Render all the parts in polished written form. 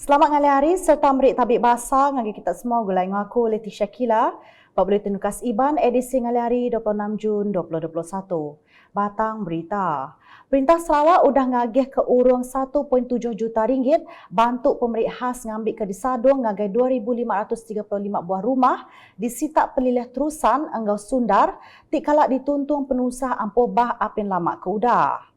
Selamat ngali hari serta merik tabik bahasa ngagi kita semua gulai ngaku Leticia Kila. Buletin Nukas Iban edisi ngali hari 26 Jun 2021. Batang berita. Perintah Sarawak udah ngagih ke urung 1.7 juta ringgit bantu pemerik khas ngambil ke disadung ngagai 2,535 buah rumah di sitak pelilih terusan Enggau Sundar tikala dituntung penusah ampuh bah apin lama ke udah.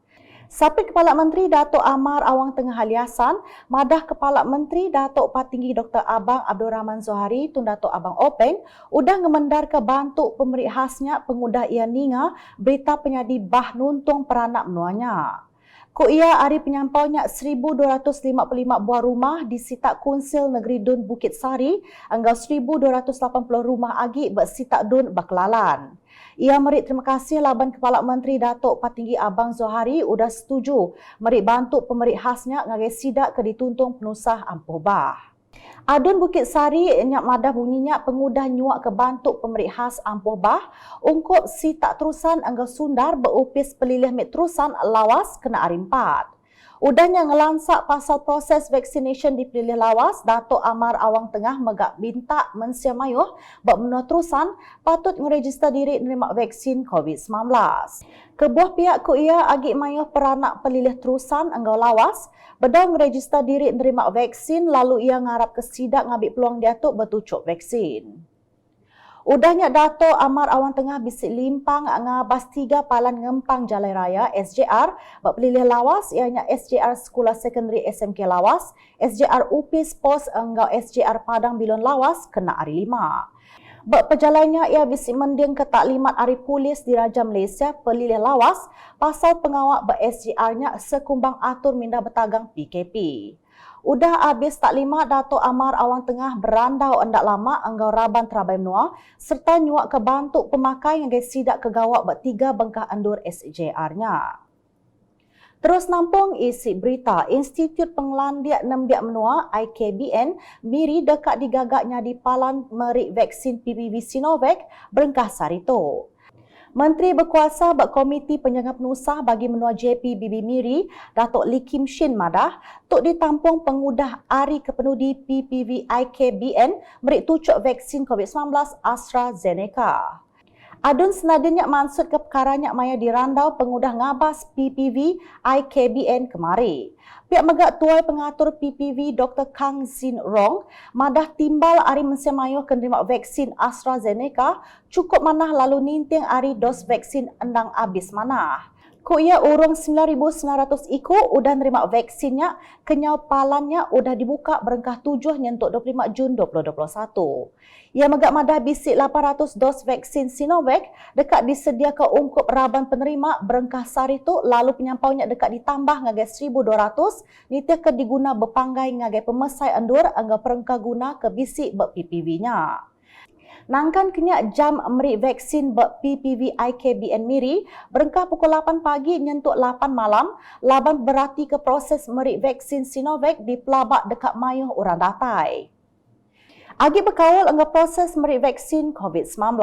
Sapit Kepala Menteri Datuk Amar Awang Tengah Haliasan, madah Kepala Menteri Datuk Patinggi Dr. Abang Abdul Rahman Zohari tun Datuk Abang Openg udah ngemendar ke bantu pemerik khasnya pengudah ia ninga berita penyadi bah nuntung peranak menuanya. Ko ia hari penyampaunya 1,255 buah rumah di sitak Kunsil Negeri Dun Bukit Sari, anggau 1,280 rumah agi bersitak Dun Bakelalan. Ia merik terima kasih laban Kepala Menteri Datuk Patinggi Abang Zohari udah setuju merik bantu pemerik khasnya ngagai sidak ke dituntung penusah ampuh bah. Adun Bukit Sari nyak madah bunyinya pengudah nyuak ke bantu pemerik khas ampuh bah ungkup sitak terusan Enggau Sundar berupis pelilih mit terusan lawas kena hari 4. Udahnya ngelansak pasal proses vaccination di pelilih lawas, Datuk Amar Awang Tengah megak minta mensia mayuh buat menua terusan patut ngeregister diri menerima vaksin COVID-19. Kebuah pihak ku ia agi mayuh peranak pelilih terusan Enggau lawas, bedau ngeregister diri menerima vaksin lalu ia ngarap ke sidak ngambil peluang dia tu bertucuk vaksin. Udahnya Dato' Amar Awang Tengah bisik limpang ngabas 3 palan ngempang Jalai Raya SJR berpelilih lawas ianya SJR Sekolah Sekondari SMK Lawas, SJR Upis Pos Enggau SJR Padang Bilon Lawas kena hari 5. Berperjalannya ia bisik mending ke taklimat hari polis di Raja Malaysia pelilih lawas pasal pengawak ber-SJR-nya sekumbang atur minda bertagang PKP. Udah habis taklimat Datuk Amar Awang Tengah berandau endak lama Enggau Raban Terabai Menua serta nyuak ke bantu pemakai yang sidak ke gawak bertiga bengkah endur SJR-nya. Terus nampung isi berita Institut Pengelandiak Nembiak Menua IKBN Miri dekat digagaknya di palan merik vaksin PPV Sinovac berengkah sarito. Menteri Berkuasa Komiti Penjaga Penusah bagi Menua JPBB Miri, Datuk Lee Kim Shin madah, tuk ditampung pengudah hari kepenudi PPV IKBN merik tucuk vaksin COVID-19 AstraZeneca. Adun senadanya maksud ke perkaranya maya dirandau pengudah ngabas PPV IKBN kemari. Pihak megak tuai pengatur PPV Dr. Kang Zin Rong madah timbal hari mensia mayuh kenerima vaksin AstraZeneca cukup manah lalu ninting hari dos vaksin endang habis manah. Ku ia urung 9,900 ikut udah nerima vaksinnya, kenyau palannya udah dibuka berengkah 7 nyentuk 25 Jun 2021. Ia megak madah bisik 800 dos vaksin Sinovac dekat disediakan ungkup raban penerima berengkah sari tu lalu penyampaunya dekat ditambah ngagai 1,200 nitia ke diguna berpanggai ngagai pemesai endur angga perengkah guna ke bisik ber-PPV-nya. Nangkan kenyak jam merik vaksin PPV IKBN Miri berengkah pukul 8 pagi nyentuk 8 malam laban berarti ke proses merik vaksin Sinovac di pelabak dekat mayuh orang datai. Agi berkawal angga proses merik vaksin COVID-19.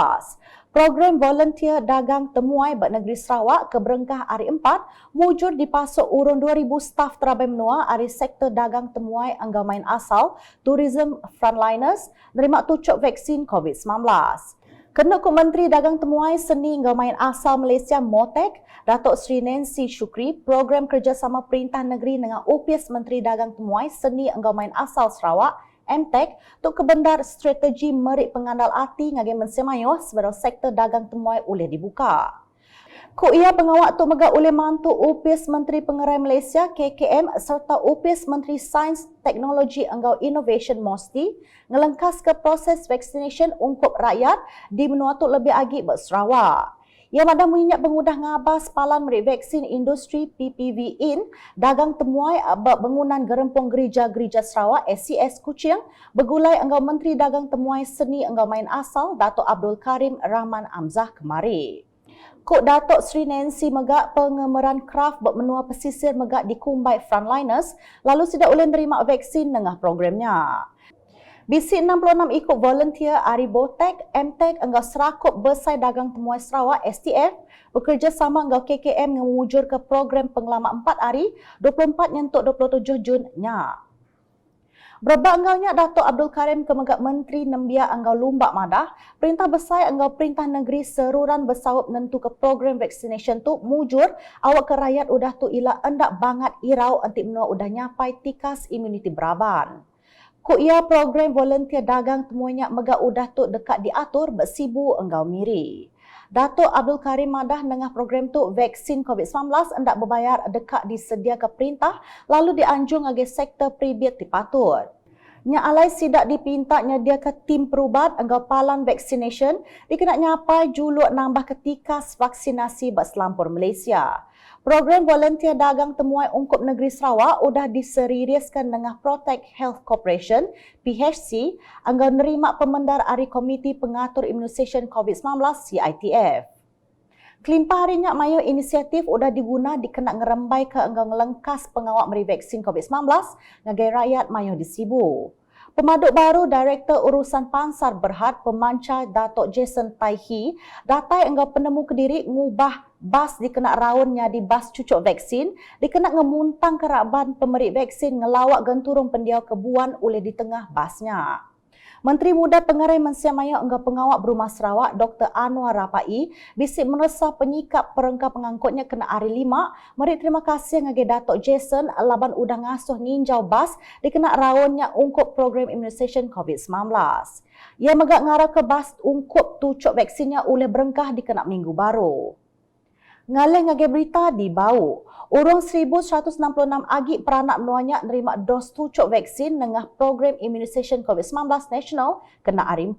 Program volunteer dagang temuai Negeri Sarawak ke berengkah hari 4 mujur dipasuk urun 2,000 staf Terabai Menua hari sektor dagang temuai angga main asal tourism frontliners nerima tucuk vaksin COVID-19. Kena ku Menteri Dagang Temuai Seni angga main asal Malaysia Motek, Datuk Sri Nancy Shukri, program kerjasama Perintah Negeri dengan UPIS Menteri Dagang Temuai Seni angga main asal Sarawak MTEC untuk kebendar strategi merik pengandal arti ngagai mensia mayuh sebarang sektor dagang temuai boleh dibuka. Ku ia pengawak tu megak oleh mantu UPIS Menteri Pengerai Malaysia KKM serta UPIS Menteri Sains Teknologi Enggau Innovation Mosti ngelengkas ke proses vaccination ungkup rakyat di menua tu lebih agi Sarawak. Ia madah mengingat pengudah ngabas palan merik vaksin industri PPV in dagang temuai bangunan gerempong gereja-gereja Sarawak SCS Kuching bergulai Enggau Menteri Dagang Temuai Seni Enggau Main Asal Datuk Abdul Karim Rahman Amzah kemari. Kok Datuk Sri Nancy megak pengemeran kraft menua pesisir megak di Kumbai Frontliners lalu sudah boleh menerima vaksin dengan programnya. Bisik 66 ikut volunteer Ari Botek, MTEC Enggau Serakup Bersai Dagang Temuai Sarawak STF bekerjasama Enggau KKM mewujud ke program pengelama 4 hari 24 nyentuk 27 Jun nya. Berbak anggaunya Datuk Abdul Karim Kemegak Menteri Nembia Anggau Lumbak Madah, Perintah Besar Anggau Perintah Negeri Seruran bersawab nentu ke program vaccination tu mujur awak ke rakyat udah tu ila endak bangat irau anti menua udah nyapai tikas imuniti beraban. Ku ia program volunteer dagang temuanya megak udah tu dekat diatur bersibu anggau miri. Datuk Abdul Karim Madah nengah program tu vaksin COVID-19 hendak berbayar dekat disedia ke perintah lalu dianjung agi sektor pribadi dipatut. Nya alai sidak dipinta nyedia ke tim perubat anggau palan vaccination dikena nyapai juluk nambah ketikas vaksinasi bak selampur Malaysia. Program volunteer dagang temuai ungkup negeri Sarawak udah diseriuskan dengan Protect Health Corporation PHC anggar nerima pemendar ari Komiti Pengatur Immunisation COVID-19 CITF. Kelimpah harinya mayo inisiatif udah diguna dikenak ngerembai ke anggar ngelengkas pengawak meri vaksin COVID-19 ngagai rakyat mayo disibu. Pemaduk baru Direktur Urusan Pansar Berhad Pemancar Datuk Jason Taihi datai anggar penemu Kediri ngubah bas dikenak raunnya di bas cucuk vaksin dikenak ngemuntang keraban pemerik vaksin ngelawak genturung pendiau kebuan oleh di tengah basnya. Menteri Muda Pengerai Mensiamaya Angga Pengawak Berumah Sarawak Dr. Anwar Rapai bisik meresah penyikap perengkap pengangkutnya kena hari 5. Mari terima kasih ngage Datuk Jason laban udah ngasuh ninjau bas dikena raunnya ungkup program immunisation COVID-19. Ia megak ngarah ke bas ungkup tucuk vaksinnya oleh berengkah dikena minggu baru. Ngalih ngage berita di Bau. Urang 1,166 agi peranak menuanya nerima dos tucuk vaksin nengah program immunisation COVID-19 nasional kena hari 4.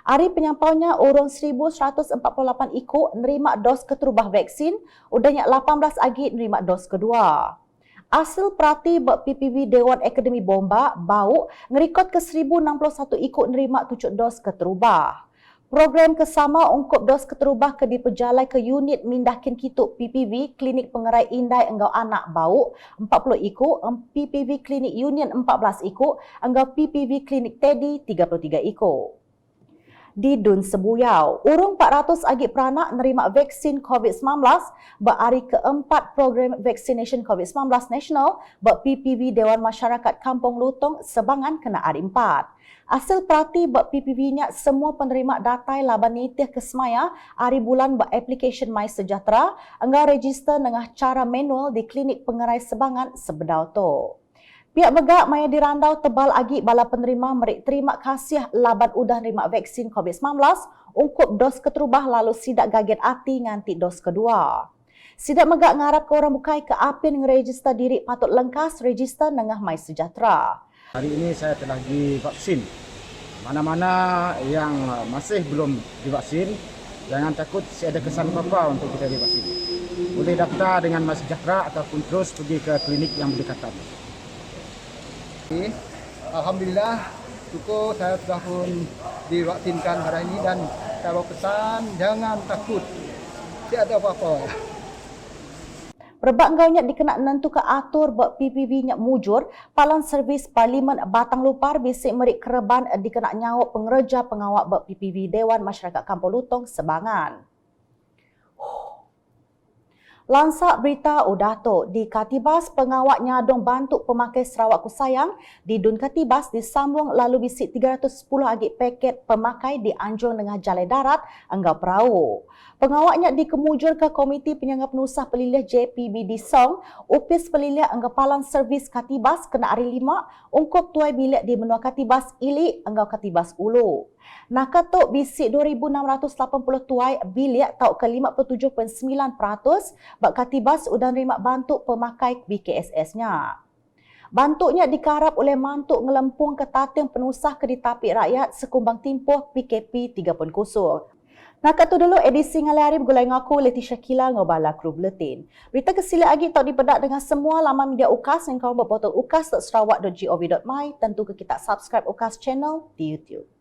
Hari penyampaunya urang 1,148 ikut nerima dos keterubah vaksin, udahnya 18 agi nerima dos kedua. Hasil perhati buat PPV Dewan Akademi Bomba, Bau, ngerikot ke 1,061 ikut nerima tucuk dos keterubah. Program kesama ungkup dos keterubah ke diperjalai ke unit Mindakin Kituk PPV Klinik Pengerai Indai Enggau Anak Bau 40 ikut, PPV Klinik Union 14 ikut, Enggau PPV Klinik Teddy 33 ikut. Di Dun Sebuyau, urung 400 agi peranak nerima vaksin COVID-19 berhari keempat program vaccination COVID-19 nasional ber PPV Dewan Masyarakat Kampung Lutong Sebangan kena hari 4. Hasil perhati ber PPV-nya semua penerima datai laban nitih ke semaya hari bulan ber application My Sejahtera engkau register dengan cara manual di Klinik Pengerai Sebangan sebedau tu. Pihak begak maya dirandau tebal agi bala penerima merik terima kasih laban udah nerima vaksin COVID-19 ungkup dos keterubah lalu sidak gaget hati nganti dos kedua. Sidak megak ngarap ke orang bukai ke apin ngeregister diri patut lengkas register nengah My Sejahtera. Hari ini saya telah divaksin. Mana-mana yang masih belum divaksin, jangan takut saya ada kesan apa-apa untuk kita divaksin. Boleh daftar dengan My Sejahtera ataupun terus pergi ke klinik yang berdekatan. Alhamdulillah, syukur saya sudah pun divaksinkan hari ini dan saya bawa pesan jangan takut, tidak ada apa-apa. Berbak ngaunya dikenak nentu ke atur buat PPV-nya mujur, Palang Servis Parlimen Batang Lupar bisik merik kereban dikenak nyawak pengereja pengawak buat PPV Dewan Masyarakat Kampung Lutong Sebangan. Lansak berita Udato di Katibas pengawak nyadong bantu pemakai Sarawak Kusayang di Dun Katibas disambung lalu bisik 310 agi paket pemakai di Anjung dengan Jalai Darat Anggau Perahu. Pengawaknya dikemujur ke Komiti Penyanggap Penusah Pelilih JPB di Song, Upis Pelilih Anggau Palang Servis Katibas kena hari 5, ungkup tuai bilik di Menua Katibas Ilik Anggau Katibas Ulu. Nakatuk bisik 2,680 tuai bilik tau ke 57.9% bak Katibas udah nerima bantu pemakai BKSS-nya. Bantuknya dikarap oleh mantuk ngelempung ke tating penusah keditapik rakyat sekumbang timpuh PKP 3.0. Nak tu dulu edisi ngalai hari bergulai dengan aku Leti Syakila ngobala kru buletin. Berita kesila lagi tak dipedak dengan semua laman media UKAS yang kau berportal ukas.sarawak.gov.my. Tentu ke kita subscribe UKAS channel di YouTube.